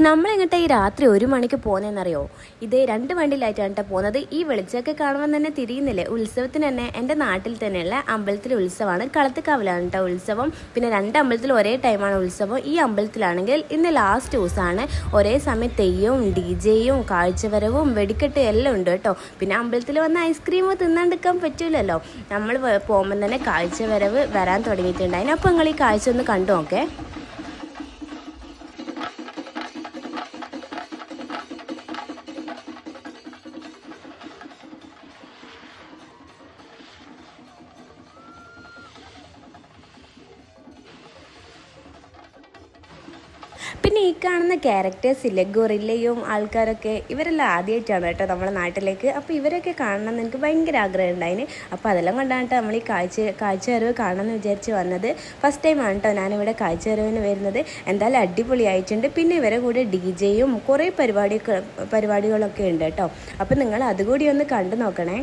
നമ്മളെങ്ങോട്ടാ ഈ രാത്രി 1 മണിക്ക് പോകുന്നതെന്നറിയോ? ഇത് 2 വണ്ടിയിലായിട്ടാണ് കേട്ടോ പോകുന്നത്. ഈ വെളിച്ചമൊക്കെ കാണുമ്പോൾ തന്നെ തിരിയുന്നില്ലേ? ഉത്സവത്തിന് തന്നെ എൻ്റെ നാട്ടിൽ തന്നെയുള്ള അമ്പലത്തിലെ ഉത്സവമാണ്. കളത്തുകാവിലാണ് കേട്ടോ ഉത്സവം. പിന്നെ 2 അമ്പലത്തിൽ ഒരേ ടൈമാണ് ഉത്സവം. ഈ അമ്പലത്തിലാണെങ്കിൽ ഇന്ന് ലാസ്റ്റ് ദിവസമാണ്. ഒരേ സമയം തെയ്യവും DJ-യും കാഴ്ചവരവും വെടിക്കെട്ട് എല്ലാം ഉണ്ട് കേട്ടോ. പിന്നെ അമ്പലത്തിൽ വന്ന് ഐസ്ക്രീം തിന്നാണ്ടിരിക്കാൻ പറ്റൂലല്ലോ. നമ്മൾ പോകുമ്പോൾ തന്നെ കാഴ്ചവരവ് വരാൻ തുടങ്ങിയിട്ടുണ്ടായിരുന്നു. അപ്പോൾ നിങ്ങൾ ഈ കാഴ്ച ഒന്ന് കണ്ടു നോക്കേ. പിന്നെ ഈ കാണുന്ന ക്യാരക്ടേഴ്സ് ഇല്ലേ, ഗൊറില്ലയും ആൾക്കാരൊക്കെ, ഇവരെല്ലാം ആദ്യമായിട്ടാണ് കേട്ടോ നമ്മുടെ നാട്ടിലേക്ക്. അപ്പോൾ ഇവരൊക്കെ കാണണം എന്ന് എനിക്ക് ഭയങ്കര ആഗ്രഹം ഉണ്ടായിന്. അപ്പോൾ അതെല്ലാം കൊണ്ടാണ് കേട്ടോ നമ്മൾ ഈ കാഴ്ചവരവ് കാണണമെന്ന് വിചാരിച്ച് വന്നത്. ഫസ്റ്റ് ടൈമാണ് കേട്ടോ ഞാനിവിടെ കാഴ്ചവരവിന് വരുന്നത്. എന്തായാലും അടിപൊളിയായിട്ടുണ്ട്. പിന്നെ ഇവരെ കൂടെ DJ-യും കുറേ പരിപാടികളൊക്കെ ഉണ്ട് കേട്ടോ. അപ്പോൾ നിങ്ങൾ അതുകൂടി ഒന്ന് കണ്ടു നോക്കണേ.